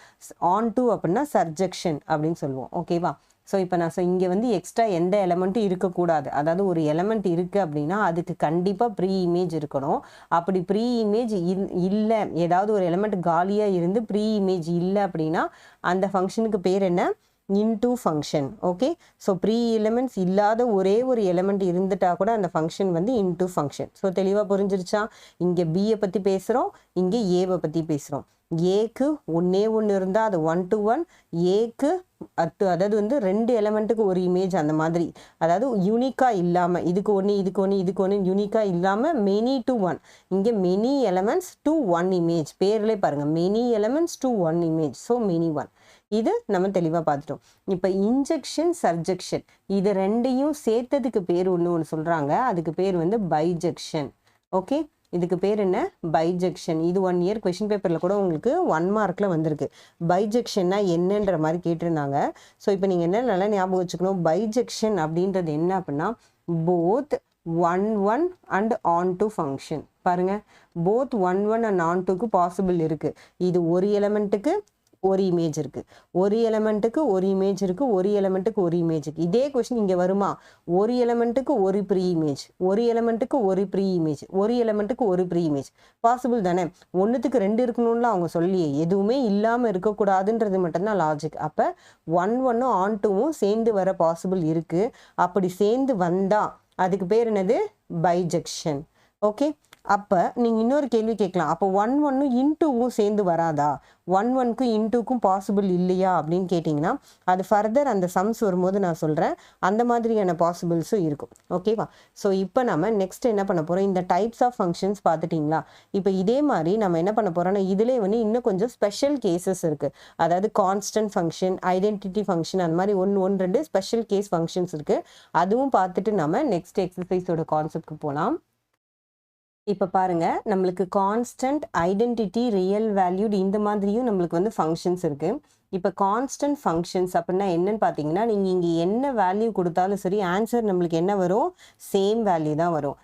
ஆன் டூ அப்படின்னா சர்ஜெக்ஷன் அப்படின்னு சொல்லுவோம். ஓகேவா, ஸோ இப்போ நான் இங்கே வந்து எக்ஸ்ட்ரா எந்த எலமெண்ட்டும் இருக்கக்கூடாது. அதாவது ஒரு எலமெண்ட் இருக்குது அப்படின்னா அதுக்கு கண்டிப்பாக ப்ரீ இமேஜ் இருக்கணும். அப்படி ப்ரீ இமேஜ் இல்லை, ஏதாவது ஒரு எலமெண்ட் காலியாக இருந்து ப்ரீ இமேஜ் இல்லை அப்படின்னா அந்த ஃபங்க்ஷனுக்கு பேர் என்ன? Into function. Okay, so free elements இல்லாத ஒரே ஒரு எலிமெண்ட் இருந்துட்டா கூட அந்த ஃபங்க்ஷன் வந்து இன்டூ ஃபங்க்ஷன். ஸோ தெளிவாக புரிஞ்சிருச்சா? இங்கே பியை பற்றி பேசுகிறோம், இங்கே ஏவை பற்றி பேசுகிறோம். ஏக்கு ஒன்னே ஒன்று இருந்தால் அது 1 to 1, ஏக்கு அதாவது வந்து 2 எலிமெண்ட்டுக்கு ஒரு இமேஜ் அந்த மாதிரி, அதாவது யூனிக்காக இல்லாமல் இதுக்கு ஒன்று இதுக்கு ஒன்று இதுக்கு ஒன்று யூனிக்காக இல்லாமல் மெனி டு 1. இங்கே மெனி எலிமெண்ட்ஸ் டு 1 இமேஜ், பேர்லேயே பாருங்கள் many elements to 1 image, so many 1. இது நம்ம தெளிவாக பார்த்துட்டோம். இப்போ இன்ஜெக்ஷன் சர்ஜெக்ஷன் இது ரெண்டையும் சேர்த்ததுக்கு பேர் ஒன்று சொல்கிறாங்க, அதுக்கு பேர் வந்து பைஜெக்ஷன். ஓகே, இதுக்கு பேர் என்ன? பைஜெக்ஷன். இது 1 இயர் கொஷின் பேப்பரில் கூட உங்களுக்கு 1 மார்க்கில் வந்திருக்கு. பைஜெக்ஷன்னா என்னன்ற மாதிரி கேட்டிருந்தாங்க. ஸோ இப்போ நீங்கள் என்ன நல்லா ஞாபகம் வச்சுக்கணும், பைஜெக்ஷன் அப்படின்றது என்ன அப்படின்னா both 1 and on to function. பாருங்கள், போத் 1 அண்ட் ஆன் டுக்கு பாசிபிள் இருக்குது. இது ஒரு எலமெண்ட்டுக்கு ஒரு இமேஜ் இருக்கு, ஒரு எலமெண்ட்டுக்கு ஒரு இமேஜ் இருக்கு, ஒரு எலமெண்ட்டுக்கு ஒரு இமேஜ் இருக்கு. இதே கொஸ்டின் இங்கே வருமா? ஒரு எலமெண்ட்டுக்கு ஒரு ப்ரீ இமேஜ், ஒரு எலமெண்ட்டுக்கு ஒரு ப்ரீ இமேஜ், ஒரு எலமெண்ட்டுக்கு ஒரு ப்ரீ இமேஜ். பாசிபிள் தானே? ஒன்றுத்துக்கு 2 இருக்கணும்ல அவங்க சொல்லியே, எதுவுமே இல்லாமல் இருக்கக்கூடாதுன்றது மட்டும்தான் லாஜிக். அப்போ 1 ஆன் 2வும் சேர்ந்து வர பாசிபிள் இருக்கு. அப்படி சேர்ந்து வந்தா அதுக்கு பேர் என்னது? பைஜெக்ஷன். ஓகே, அப்போ நீங்கள் இன்னொரு கேள்வி கேட்கலாம், அப்போ 1 இன்டூவும் சேர்ந்து வராதா? 1க்கு இன்டூக்கும் பாசிபிள் இல்லையா அப்படின்னு கேட்டிங்கன்னா அது ஃபர்தர் அந்த சம்ஸ் வரும்போது நான் சொல்கிறேன், அந்த மாதிரியான பாசிபிள்ஸும் இருக்கும். ஓகேவா? ஸோ இப்போ நம்ம நெக்ஸ்ட் என்ன பண்ண போகிறோம், இந்த டைப்ஸ் ஆஃப் ஃபங்க்ஷன்ஸ் பார்த்துட்டிங்களா? இப்போ இதே மாதிரி நம்ம என்ன பண்ண போகிறோம்னா இதிலே வந்து இன்னும் கொஞ்சம் ஸ்பெஷல் கேசஸ் இருக்குது. அதாவது கான்ஸ்டன்ட் ஃபங்க்ஷன், ஐடென்டிட்டி ஃபங்க்ஷன், அந்த மாதிரி 1 2 ஸ்பெஷல் கேஸ் ஃபங்க்ஷன்ஸ் இருக்குது. அதுவும் பார்த்துட்டு நம்ம நெக்ஸ்ட் எக்ஸசைஸோட கான்செப்ட்க்கு போகலாம். இப்போ பாருங்க, நம்மளுக்கு கான்ஸ்டன்ட், ஐடென்டிட்டி, ரியல் வேல்யூட் இந்த மாதிரியும் நம்மளுக்கு வந்து ஃபங்க்ஷன்ஸ் இருக்கு. இப்போ கான்ஸ்டன்ட் ஃபங்க்ஷன்ஸ் அப்படின்னா என்னன்னு பார்த்தீங்கன்னா நீங்கள் இங்கே என்ன வேல்யூ கொடுத்தாலும் சரி ஆன்சர் நம்மளுக்கு என்ன வரும்? சேம் வேல்யூ தான் வரும்.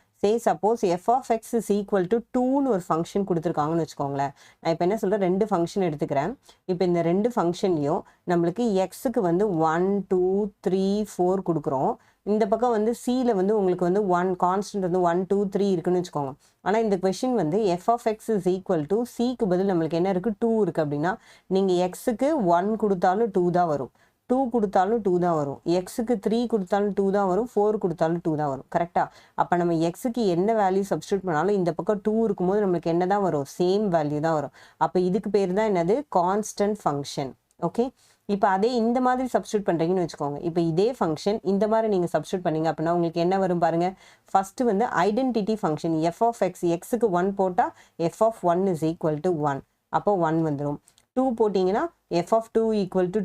Suppose f of x is equal to 2ன்னு ஒரு ஃபங்க்ஷன் கொடுத்துருக்காங்கன்னு வச்சுக்கோங்களேன். நான் இப்போ என்ன சொல்கிறேன், 2 ஃபங்க்ஷன் எடுத்துக்கிறேன். இப்போ இந்த 2 ஃபங்க்ஷன்லையும் நம்மளுக்கு எக்ஸுக்கு வந்து 1 2 3 4 கொடுக்குறோம். இந்த பக்கம் வந்து சியில் வந்து உங்களுக்கு வந்து 1 கான்ஸ்டன்ட் வந்து 1 2 3 இருக்குன்னு வச்சுக்கோங்க. ஆனால் இந்த கொஷின் வந்து f of x is equal to சிக்கு பதில் நம்மளுக்கு என்ன இருக்குது? 2 இருக்குது. அப்படின்னா நீங்கள் எக்ஸுக்கு 1 கொடுத்தாலும் 2 தான் வரும், 2 கொடுத்தாலும் 2 தான் வரும், எக்ஸுக்கு 3 கொடுத்தாலும் 2 தான் வரும், 4 கொடுத்தாலும் 2 தான் வரும். கரெக்டாக? அப்போ நம்ம எக்ஸுக்கு என்ன வேல்யூ சப்ஸ்டியூட் பண்ணாலும் இந்த பக்கம் 2 இருக்கும்போது நம்மளுக்கு என்ன தான் வரும்? சேம் வேல்யூ தான் வரும். அப்போ இதுக்கு பேர் தான் என்னது? Constant function. ஓகே, இப்போ அதே இந்த மாதிரி சப்ஸ்டியூட் பண்ணுறீங்கன்னு வச்சுக்கோங்க. இப்போ இதே ஃபங்க்ஷன் இந்த மாதிரி நீங்கள் சப்ஸ்டியூட் பண்ணீங்க அப்படின்னா உங்களுக்கு என்ன வரும் பாருங்கள். ஃபஸ்ட்டு வந்து identity function f of x, எக்ஸுக்கு 1 போட்டால் f of 1 is equal to 1, அப்போ 1 வந்துடும். 2 போட்டிங்கன்னா f of 2 equal to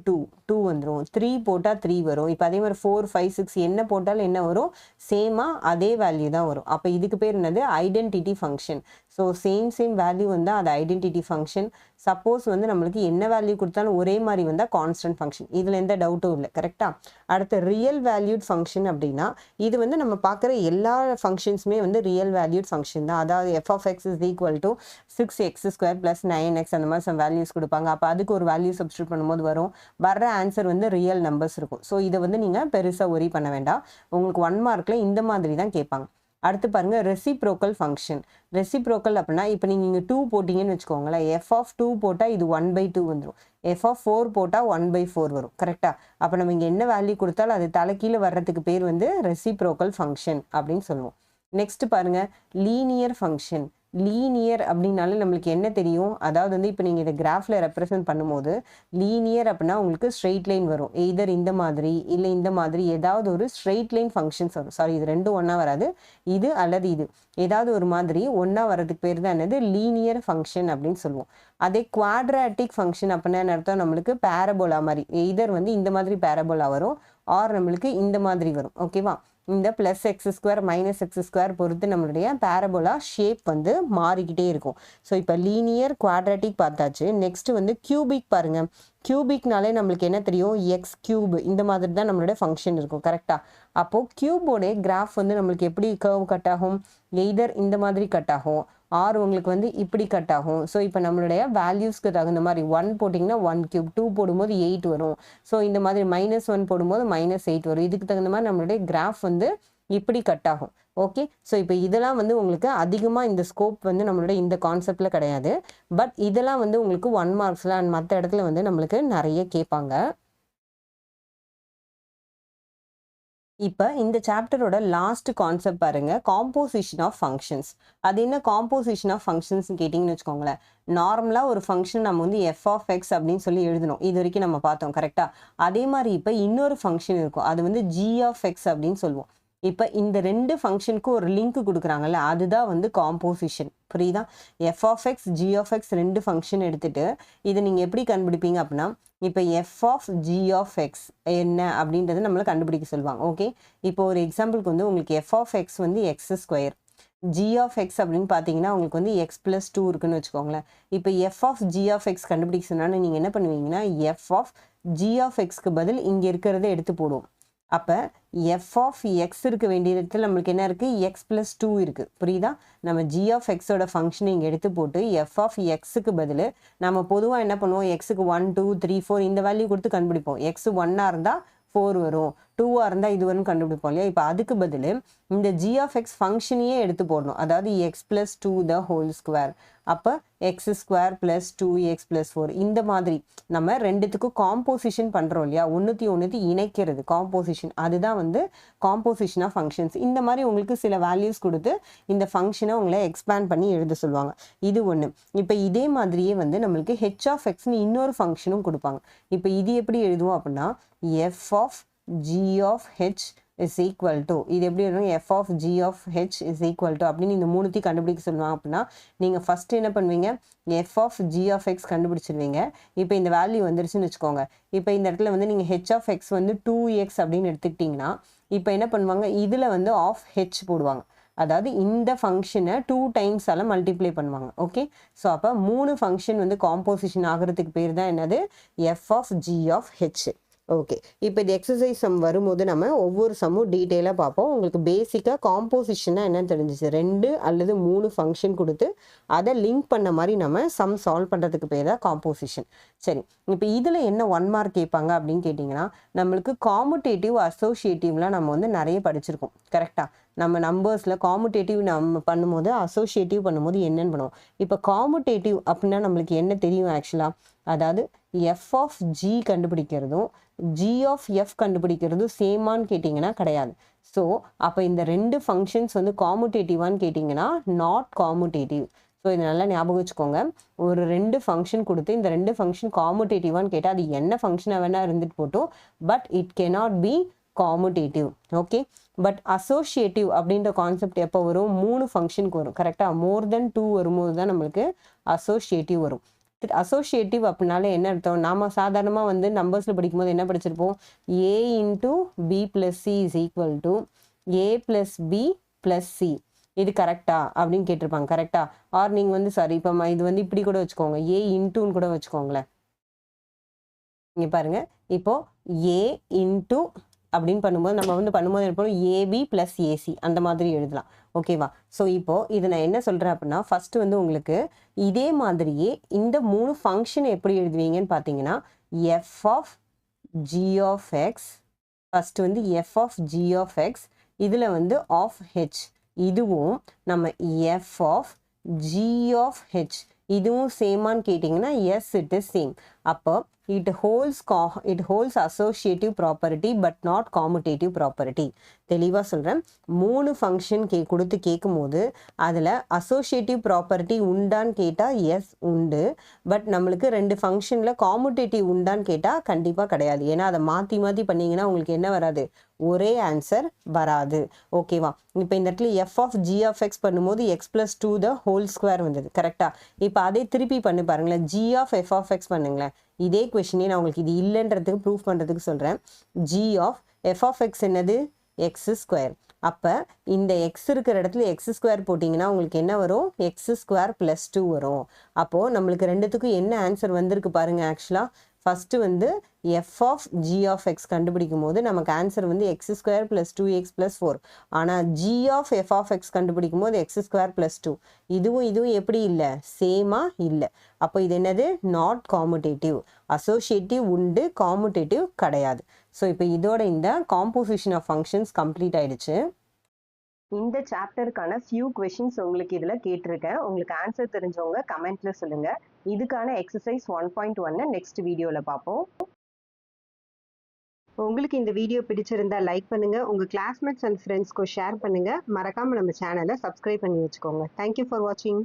2 வந்துடும். 3 போட்டால் 3 வரும். இப்போ அதே மாதிரி 4 5 6 என்ன போட்டாலும் என்ன வரும்? சேமாக அதே வேல்யூ தான் வரும். அப்போ இதுக்கு பேர் என்னது? Identity function. So same value வந்தால் அது ஐடென்டிட்டி ஃபங்க்ஷன். சப்போஸ் வந்து நம்மளுக்கு என்ன வேல்யூ கொடுத்தாலும் ஒரே மாதிரி வந்தால் கான்ஸ்டன்ட் ஃபங்க்ஷன். இதில் எந்த டவுட்டும் இல்லை. கரெக்டாக? அடுத்து ரியல் வேல்யூட் ஃபங்க்ஷன் அப்படின்னா இது வந்து நம்ம பார்க்குற எல்லா ஃபங்க்ஷன்ஸுமே வந்து ரியல் வேல்யூட் ஃபங்க்ஷன் தான். அதாவது f of x is equal to 6x² + 9x அந்த மாதிரி சம் வேல்யூஸ் கொடுப்பாங்க. அப்போ அதுக்கு ஒரு வேல்யூ சப்ஸ்டியூட் பண்ணும்போது வர்ற ஆன்சர் வந்து ரியல் நம்பர்ஸ் இருக்கும். ஸோ இதை வந்து நீங்கள் பெருசாக ஒரி பண்ண வேண்டாம். உங்களுக்கு 1 மார்க்கில் இந்த மாதிரி தான் கேட்பாங்க. அடுத்து பாருங்கள், ரெசிப்ரோக்கல் ஃபங்க்ஷன். ரெசிப்ரோக்கல் அப்படின்னா இப்போ நீங்கள் இங்கே 2 போட்டிங்கன்னு வச்சுக்கோங்களேன், f of 2 போட்டால் இது 1/2 வந்துடும், f of 4 போட்டால் 1/4 வரும். கரெக்டாக? அப்போ நம்ம இங்கே என்ன வேல்யூ கொடுத்தாலும் அது தலைக்கீழே வர்றதுக்கு பேர் வந்து ரெசிப்ரோக்கல் ஃபங்க்ஷன் அப்படின்னு சொல்லுவோம். நெக்ஸ்ட் பாருங்கள், லீனியர் ஃபங்க்ஷன். லீனியர் அப்படின்னாலே நம்மளுக்கு என்ன தெரியும்? அதாவது வந்து இப்போ நீங்கள் இதை கிராஃபில் ரெப்ரசன்ட் பண்ணும்போது லீனியர் அப்படின்னா உங்களுக்கு ஸ்ட்ரெயிட் லைன் வரும். எய்தர் இந்த மாதிரி இல்லை இந்த மாதிரி ஏதாவது ஒரு ஸ்ட்ரெயிட் லைன் ஃபங்க்ஷன்ஸ் வரும். சாரி, இது ரெண்டும் ஒன்றா வராது, இது அல்லது இது ஏதாவது ஒரு மாதிரி ஒன்றா வர்றதுக்கு பேர் தான் என்னது? லீனியர் ஃபங்க்ஷன் அப்படின்னு சொல்லுவோம். அதே குவாட்ராட்டிக் ஃபங்க்ஷன் அப்படின்னா என்ன அர்த்தம்? நம்மளுக்கு பேரபோலா மாதிரி, எய்தர் வந்து இந்த மாதிரி பேரபோலா வரும் ஆர் நம்மளுக்கு இந்த மாதிரி வரும். ஓகேவா? இந்த +x² -x² பொறுத்து நம்மளுடைய பேரபோலா ஷேப் வந்து மாறிக்கிட்டே இருக்கும். ஸோ இப்போ லீனியர், குவாட்ராட்டிக் பார்த்தாச்சு. நெக்ஸ்ட் வந்து கியூபிக் பாருங்க. கியூபிக்னாலே நம்மளுக்கு என்ன தெரியும்? x³ இந்த மாதிரி தான் நம்மளுடைய ஃபங்க்ஷன் இருக்கும். கரெக்டாக? அப்போது கியூபோடைய கிராஃப் வந்து நம்மளுக்கு எப்படி கர்வ் கட் ஆகும்? எய்தர் இந்த மாதிரி கட் ஆகும் ஆர் உங்களுக்கு வந்து இப்படி கட் ஆகும். ஸோ இப்போ நம்மளுடைய வேல்யூஸ்க்கு தகுந்த மாதிரி 1 போட்டிங்கன்னா 1 கியூப், 2 போடும்போது 8 வரும். ஸோ இந்த மாதிரி -1 போடும்போது -8 வரும். இதுக்கு தகுந்த மாதிரி நம்மளுடைய கிராஃப் வந்து இப்படி கட் ஆகும். ஓகே, ஸோ இப்போ இதெல்லாம் வந்து உங்களுக்கு அதிகமாக இந்த ஸ்கோப் வந்து நம்மளுடைய இந்த கான்செப்டில் கிடையாது. பட் இதெல்லாம் வந்து உங்களுக்கு 1 மார்க்ஸில் அண்ட் மற்ற இடத்துல வந்து நம்மளுக்கு நிறைய கேட்பாங்க. இப்போ இந்த சாப்டரோட லாஸ்ட் கான்செப்ட் பாருங்க, காம்போசிஷன் ஆஃப் ஃபங்க்ஷன்ஸ். அது என்ன காம்போசிஷன் ஆஃப் ஃபங்க்ஷன்ஸ் கேட்டிங்கன்னு வச்சுக்கோங்களேன். நார்மலாக ஒரு ஃபங்க்ஷன் நம்ம வந்து எஃப் ஆஃப் எக்ஸ் அப்படின்னு சொல்லி எழுதணும். இது வரைக்கும் நம்ம பார்த்தோம் கரெக்டாக. அதே மாதிரி இப்போ இன்னொரு ஃபங்க்ஷன் இருக்கும், அது வந்து ஜி ஆஃப் எக்ஸ் அப்படின்னு சொல்லுவோம். இப்போ இந்த ரெண்டு ஃபங்க்ஷனுக்கு ஒரு லிங்க் கொடுக்குறாங்கல்ல, அதுதான் வந்து காம்போசிஷன். புரியுதா? F of X G of X ரெண்டு ஃபங்க்ஷன் எடுத்துட்டு இதை நீங்கள் எப்படி கண்டுபிடிப்பீங்க அப்படின்னா, இப்போ F of G of X என்ன அப்படின்றத நம்மளை கண்டுபிடிக்க சொல்லுவாங்க. ஓகே, இப்போ ஒரு எக்ஸாம்பிளுக்கு வந்து உங்களுக்கு எஃப் ஆஃப் எக்ஸ் வந்து X square, G of X அப்படின்னு பார்த்தீங்கன்னா உங்களுக்கு வந்து எக்ஸ் ப்ளஸ் 2 இருக்குன்னு வச்சுக்கோங்களேன். இப்போ F of G of X கண்டுபிடிக்க சொன்னாலும் நீங்கள் என்ன பண்ணுவீங்கன்னா, எஃப் ஆஃப் ஜி ஆஃப் எக்ஸ்க்கு பதில் இங்கே இருக்கிறத எடுத்து போடுவோம். அப்போ எஃப் ஆஃப் எக்ஸ் இருக்க வேண்டிய இடத்துல நம்மளுக்கு என்ன இருக்குது, எக்ஸ் ப்ளஸ் 2 இருக்குது. புரியுதா? நம்ம ஜி ஆஃப் எக்ஸோட ஃபங்க்ஷனை இங்கே எடுத்து போட்டு எஃப் ஆஃப் எக்ஸுக்கு பதில் நம்ம பொதுவாக என்ன பண்ணுவோம், எக்ஸுக்கு 1 2 3 4 இந்த வேல்யூ கொடுத்து கண்டுபிடிப்போம். எக்ஸ் 1ஆக இருந்தால் 4 வரும், 2ஆக இருந்தால் இது வரும் கண்டுபிடிப்போம் இல்லையா. இப்போ அதுக்கு பதில் இந்த ஜி ஆஃப் எக்ஸ் ஃபங்க்ஷனையே எடுத்து போடணும். அதாவது x plus 2 the whole square. அப்போ x square plus 2x plus 4 இந்த மாதிரி நம்ம ரெண்டுத்துக்கும் காம்போசிஷன் பண்ணுறோம் இல்லையா, ஒன்றுத்தி இணைக்கிறது காம்போசிஷன். அதுதான் வந்து காம்போசிஷன் ஆஃப் ஃபங்க்ஷன்ஸ். இந்த மாதிரி உங்களுக்கு சில வேல்யூஸ் கொடுத்து இந்த ஃபங்க்ஷனை உங்களை எக்ஸ்பேண்ட் பண்ணி எழுத சொல்லுவாங்க. இது ஒன்று. இப்போ இதே மாதிரியே வந்து நம்மளுக்கு ஹெச் ஆஃப் எக்ஸ்னு இன்னொரு ஃபங்க்ஷனும் கொடுப்பாங்க. இப்போ இது எப்படி எழுதுவோம் அப்படின்னா, F of G of H is equal to, இது எப்படி வரும், F of G of H is equal to அப்படின்னு இந்த மூணுத்தையும் கண்டுபிடிக்க சொல்லுவாங்க. அப்படின்னா நீங்கள் ஃபஸ்ட்டு என்ன பண்ணுவீங்க, f of G of x கண்டுபிடிச்சிருவீங்க. இப்போ இந்த வேல்யூ வந்துருச்சுன்னு வச்சுக்கோங்க. இப்போ இந்த இடத்துல வந்து நீங்கள் ஹெச் ஆஃப் எக்ஸ் வந்து 2x அப்படின்னு எடுத்துக்கிட்டிங்கன்னா இப்போ என்ன பண்ணுவாங்க, இதில் வந்து ஆஃப் ஹெச் போடுவாங்க. அதாவது இந்த ஃபங்க்ஷனை 2 டைம்ஸால் மல்டிப்ளை பண்ணுவாங்க. ஓகே, ஸோ அப்போ 3 ஃபங்க்ஷன் வந்து காம்போசிஷன் ஆகிறதுக்கு பேர் தான் என்னது, F of G of H. Okay, இப்போ இது எக்ஸசைஸ் சம் வரும்போது நம்ம ஒவ்வொரு சம்மும் டீட்டெயிலாக பார்ப்போம். உங்களுக்கு பேசிக்காக காம்போசிஷன்னா என்னன்னு தெரிஞ்சிச்சு. 2 அல்லது 3 ஃபங்க்ஷன் கொடுத்து அதை லிங்க் பண்ண மாதிரி நம்ம சம் சால்வ் பண்ணுறதுக்கு பேர் தான் காம்போசிஷன். சரி, இப்போ இதில் என்ன 1 மார்க் கேட்பாங்க அப்படின்னு கேட்டிங்கன்னா, நம்மளுக்கு காமுடேட்டிவ் அசோசியேட்டிவ்லாம் நம்ம வந்து நிறைய படிச்சிருக்கோம் கரெக்டாக. நம்ம நம்பர்ஸில் காமுடேட்டிவ் நம்ம பண்ணும்போது அசோசியேட்டிவ் பண்ணும்போது என்னென்னு பண்ணுவோம். இப்போ காமுடேட்டிவ் அப்படின்னா நம்மளுக்கு என்ன தெரியும் ஆக்சுவலாக, அதாவது எஃப் ஆஃப் ஜி கண்டுபிடிக்கிறதும் ஜி ஆஃப் எஃப் கண்டுபிடிக்கிறதும் சேமான்னு கேட்டிங்கன்னா கிடையாது. ஸோ அப்போ இந்த ரெண்டு ஃபங்க்ஷன்ஸ் வந்து காமுடேட்டிவான்னு கேட்டிங்கன்னா நாட் காமுடேட்டிவ். ஸோ இதை நல்லா ஞாபகம் வச்சுக்கோங்க. ஒரு 2 ஃபங்க்ஷன் கொடுத்து இந்த 2 ஃபங்க்ஷன் காமுடேட்டிவான்னு கேட்டால் அது என்ன ஃபங்க்ஷனாக வேணால் இருந்துட்டு போட்டோம், but it cannot be commutative. Okay, but associative அப்படின்ற கான்செப்ட் எப்போ வரும், 3 ஃபங்க்ஷனுக்கு வரும் கரெக்டாக. மோர் தென் 2 வரும்போது தான் நம்மளுக்கு அசோசியேட்டிவ் வரும். அசோசியேட்டிவ் அப்படின்னாலே என்ன அர்த்தம், நாம் சாதாரணமாக வந்து நம்பர்ஸில் படிக்கும்போது என்ன படிச்சிருப்போம், A into B plus C is equal to A plus B plus C. இது கரெக்டா அப்படின்னு கேட்டிருப்பாங்க கரெக்டா. ஆர் நீங்கள் வந்து சாரி இப்போ இது வந்து இப்படி கூட வச்சுக்கோங்க, ஏ இன்டூன்னு கூட வச்சுக்கோங்களேன். இங்கே பாருங்க, இப்போ ஏ இன்டூ அப்படின்னு பண்ணும்போது நம்ம வந்து பண்ணும்போது எடுப்போம் ஏபி ப்ளஸ் ஏசி அந்த மாதிரி எழுதலாம். ஓகேவா? ஸோ இப்போது இது நான் என்ன சொல்கிறேன் அப்படின்னா, ஃபஸ்ட்டு வந்து உங்களுக்கு இதே மாதிரியே இந்த 3 ஃபங்க்ஷன் எப்படி எழுதுவீங்கன்னு பார்த்தீங்கன்னா, f of G of x, first வந்து F of G of x, இதில் வந்து ஆஃப் ஹெச், இதுவும் நம்ம f of G of H இதுவும் சேமான்னு கேட்டிங்கன்னா எஸ் இட் இஸ் சேம். அப்போ it holds associative property but not commutative property. தெளிவாக சொல்கிறேன். 3 ஃபங்க்ஷன் கொடுத்து கேட்கும்போது அதில் அசோசியேட்டிவ் ப்ராப்பர்ட்டி உண்டான்னு கேட்டால் எஸ் உண்டு, பட் நம்மளுக்கு 2 ஃபங்க்ஷனில் காமுடேட்டிவ் உண்டான்னு கேட்டால் கண்டிப்பாக கிடையாது. ஏன்னா அதை மாற்றி மாற்றி பண்ணிங்கன்னா உங்களுக்கு என்ன வராது, ஒரே ஆன்சர் வராது. ஓகேவா? இப்போ இந்த இடத்துல f of G of x பண்ணும்போது x plus 2 the whole square வந்தது கரெக்டாக. இப்போ அதே திருப்பி பண்ணி பாருங்களேன், g of F of x பண்ணுங்களேன். இதே கொஷினே நான் உங்களுக்கு இது இல்லைன்றதுக்கு ப்ரூஃப் பண்ணுறதுக்கு சொல்கிறேன். G of F of X என்னது, எக்ஸ் ஸ்கொயர். அப்போ இந்த எக்ஸ் இருக்கிற இடத்துல எக்ஸ் ஸ்கொயர் போட்டிங்கன்னா உங்களுக்கு என்ன வரும், எக்ஸ் ஸ்கொயர் ப்ளஸ் 2 வரும். அப்போது நம்மளுக்கு ரெண்டுத்துக்கும் என்ன ஆன்சர் வந்திருக்கு பாருங்கள். ஆக்சுவலாக ஃபஸ்ட்டு வந்து F of G of X கண்டுபிடிக்கும் போது நமக்கு ஆன்சர் வந்து X square plus 2x plus 4. ஆனால் G of F of X கண்டுபிடிக்கும் போது எக்ஸ் ஸ்கொயர் ப்ளஸ் 2. இதுவும் எப்படி இல்லை, சேமாக இல்லை. அப்போ இது என்னது, நாட் காமுடேட்டிவ். அசோசியேட்டிவ் உண்டு, காமுடேட்டிவ் கிடையாது. ஸோ இப்போ இதோட இந்த காம்போசிஷன் ஆஃப் ஃபங்க்ஷன்ஸ் கம்ப்ளீட் ஆயிடுச்சு. இந்த சாப்டருக்கான ஃபியூ கொஷின்ஸ் உங்களுக்கு இதில் கேட்டிருக்கேன். உங்களுக்கு ஆன்சர் தெரிஞ்சவங்க கமெண்ட்ல சொல்லுங்க. இதுக்கான எக்ஸசைஸ் 1.1 நெக்ஸ்ட் வீடியோவில் பார்ப்போம். உங்களுக்கு இந்த வீடியோ பிடிச்சிருந்தா லைக் பண்ணுங்க, உங்க கிளாஸ்மேட்ஸ் அண்ட் ஃப்ரெண்ட்ஸ்க்கு ஷேர் பண்ணுங்க. மறக்காம நம்ம சேனலை சப்ஸ்கிரைப் பண்ணி வச்சுக்கோங்க. தேங்க்யூ ஃபார் வாட்சிங்.